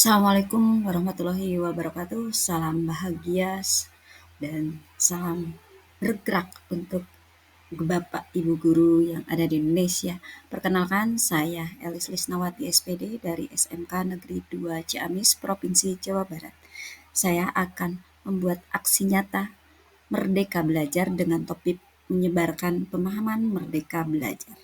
Assalamualaikum warahmatullahi wabarakatuh. Salam bahagia dan salam bergerak untuk Bapak Ibu guru yang ada di Indonesia. Perkenalkan, saya Elis Lisnawati SPD dari SMK Negeri 2 Ciamis, Provinsi Jawa Barat. Saya akan membuat aksi nyata Merdeka Belajar dengan topik menyebarkan pemahaman Merdeka Belajar.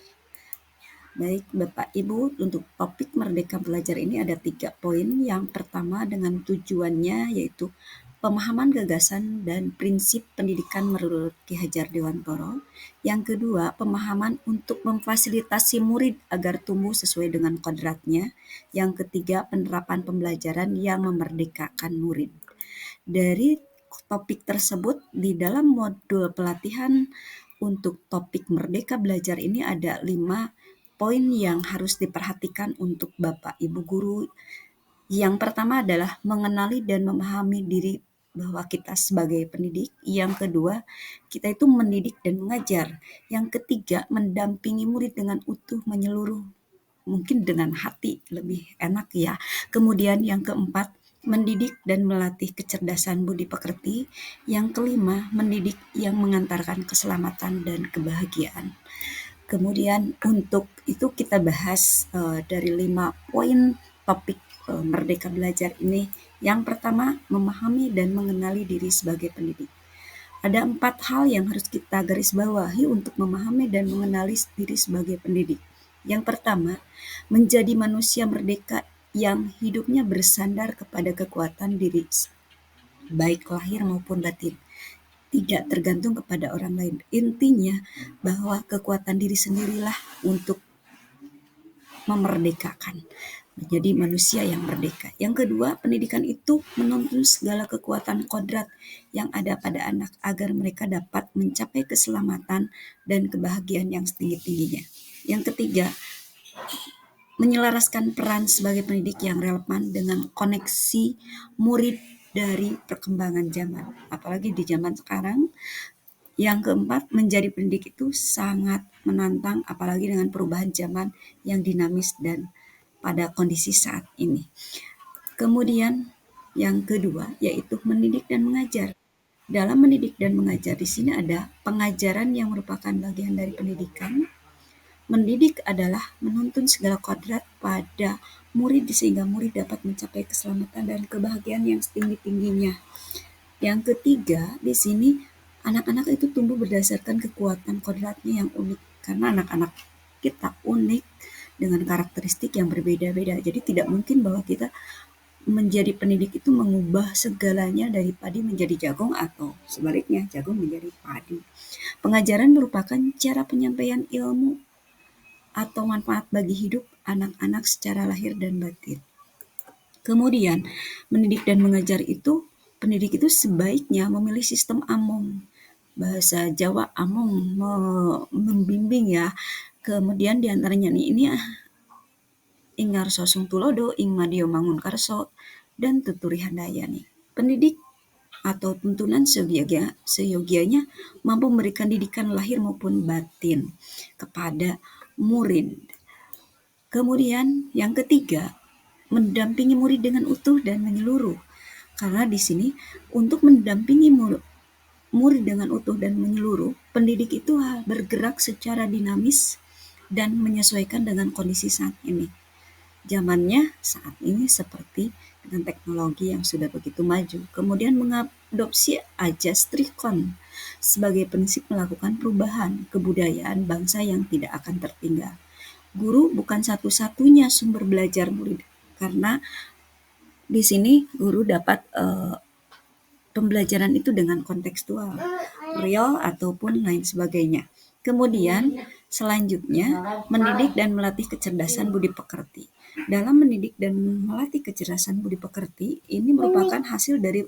Baik Bapak Ibu, untuk topik Merdeka Belajar ini ada 3 poin. Yang pertama dengan tujuannya yaitu pemahaman gagasan dan prinsip pendidikan menurut Ki Hajar Dewantara. Yang kedua, pemahaman untuk memfasilitasi murid agar tumbuh sesuai dengan kodratnya. Yang ketiga, penerapan pembelajaran yang memerdekakan murid. Dari topik tersebut di dalam modul pelatihan untuk topik Merdeka Belajar ini ada 5 poin yang harus diperhatikan untuk Bapak Ibu guru. Yang pertama adalah mengenali dan memahami diri bahwa kita sebagai pendidik. Yang kedua, kita itu mendidik dan mengajar. Yang ketiga, mendampingi murid dengan utuh menyeluruh. Mungkin dengan hati lebih enak ya. Kemudian yang keempat, mendidik dan melatih kecerdasan budi pekerti. Yang kelima, mendidik yang mengantarkan keselamatan dan kebahagiaan. Kemudian untuk itu kita bahas dari 5 poin topik Merdeka Belajar ini. Yang pertama, memahami dan mengenali diri sebagai pendidik. Ada 4 hal yang harus kita garis bawahi untuk memahami dan mengenali diri sebagai pendidik. Yang pertama, menjadi manusia merdeka yang hidupnya bersandar kepada kekuatan diri, baik lahir maupun batin. Tidak tergantung kepada orang lain. Intinya bahwa kekuatan diri sendirilah untuk memerdekakan, menjadi manusia yang merdeka. Yang kedua, pendidikan itu menuntun segala kekuatan kodrat yang ada pada anak agar mereka dapat mencapai keselamatan dan kebahagiaan yang setinggi-tingginya. Yang ketiga, menyelaraskan peran sebagai pendidik yang relevan dengan koneksi murid dari perkembangan zaman, apalagi di zaman sekarang. Yang keempat, menjadi pendidik itu sangat menantang, apalagi dengan perubahan zaman yang dinamis dan pada kondisi saat ini. Kemudian yang kedua, yaitu mendidik dan mengajar. Dalam mendidik dan mengajar di sini ada pengajaran yang merupakan bagian dari pendidikan. Mendidik adalah menuntun segala kodrat pada murid sehingga murid dapat mencapai keselamatan dan kebahagiaan yang setinggi-tingginya. Yang ketiga, di sini anak-anak itu tumbuh berdasarkan kekuatan kodratnya yang unik. Karena anak-anak kita unik dengan karakteristik yang berbeda-beda. Jadi tidak mungkin bahwa kita menjadi pendidik itu mengubah segalanya dari padi menjadi jagung atau sebaliknya jagung menjadi padi. Pengajaran merupakan cara penyampaian ilmu atau manfaat bagi hidup anak-anak secara lahir dan batin. Kemudian, mendidik dan mengajar itu, pendidik itu sebaiknya memilih sistem among. Bahasa Jawa among, membimbing ya. Kemudian diantaranya ini ing ngarsa sung tulodo, ing madya mangun karso, dan tuturi handayani. Pendidik atau tuntunan seyogianya mampu memberikan didikan lahir maupun batin kepada murid. Kemudian yang ketiga, mendampingi murid dengan utuh dan menyeluruh. Karena di sini untuk mendampingi murid dengan utuh dan menyeluruh, pendidik itu bergerak secara dinamis dan menyesuaikan dengan kondisi saat ini. Zamannya saat ini seperti dengan teknologi yang sudah begitu maju. Kemudian mengadopsi ajas trikon sebagai prinsip melakukan perubahan kebudayaan bangsa yang tidak akan tertinggal. Guru bukan satu-satunya sumber belajar murid, karena di sini guru dapat pembelajaran itu dengan kontekstual, real ataupun lain sebagainya. Kemudian selanjutnya mendidik dan melatih kecerdasan budi pekerti. Dalam mendidik dan melatih kecerdasan budi pekerti ini merupakan hasil dari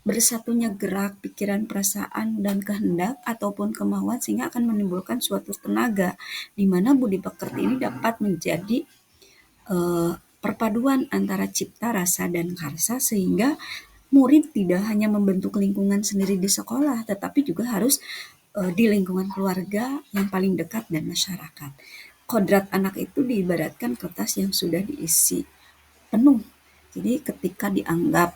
bersatunya gerak, pikiran, perasaan, dan kehendak ataupun kemauan sehingga akan menimbulkan suatu tenaga di mana budi pekerti ini dapat menjadi perpaduan antara cipta, rasa, dan karsa sehingga murid tidak hanya membentuk lingkungan sendiri di sekolah tetapi juga harus di lingkungan keluarga yang paling dekat dan masyarakat. Kodrat anak itu diibaratkan kertas yang sudah diisi penuh Jadi ketika dianggap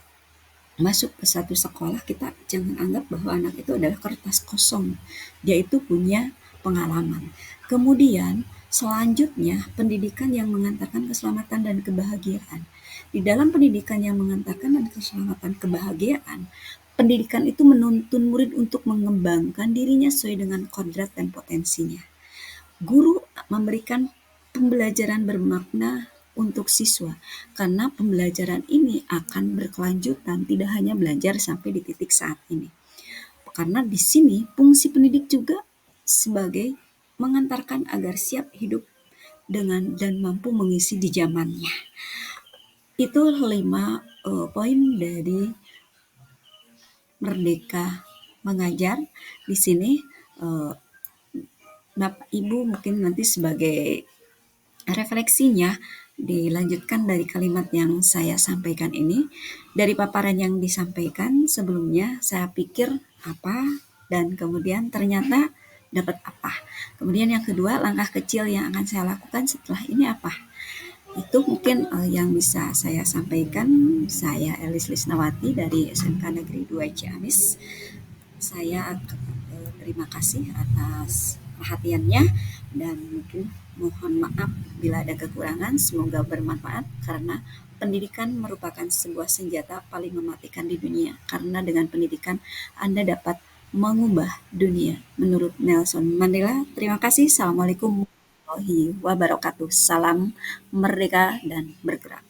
masuk ke satu sekolah, kita jangan anggap bahwa anak itu adalah kertas kosong. Dia itu punya pengalaman. Kemudian selanjutnya pendidikan yang mengantarkan keselamatan dan kebahagiaan. Di dalam pendidikan yang mengantarkan dan keselamatan kebahagiaan, pendidikan itu menuntun murid untuk mengembangkan dirinya sesuai dengan kodrat dan potensinya. Guru memberikan pembelajaran bermakna untuk siswa, karena pembelajaran ini akan berkelanjutan, tidak hanya belajar sampai di titik saat ini. Karena di sini fungsi pendidik juga sebagai mengantarkan agar siap hidup dengan dan mampu mengisi di zamannya. Itu 5 poin dari Merdeka Mengajar. Di sini eh, Bapak Ibu mungkin nanti sebagai refleksinya dilanjutkan dari kalimat yang saya sampaikan ini. Dari paparan yang disampaikan sebelumnya, saya pikir apa, dan kemudian ternyata dapat apa. Kemudian yang kedua, langkah kecil yang akan saya lakukan setelah ini apa. Itu mungkin yang bisa saya sampaikan. Saya Elis Lisnawati dari SMK Negeri 2 Ciamis. Saya terima kasih atas perhatiannya, dan mungkin mohon maaf bila ada kekurangan. Semoga bermanfaat, karena pendidikan merupakan sebuah senjata paling mematikan di dunia, karena dengan pendidikan Anda dapat mengubah dunia. Menurut Nelson Mandela. Terima kasih. Assalamualaikum warahmatullahi wabarakatuh. Salam merdeka dan bergerak.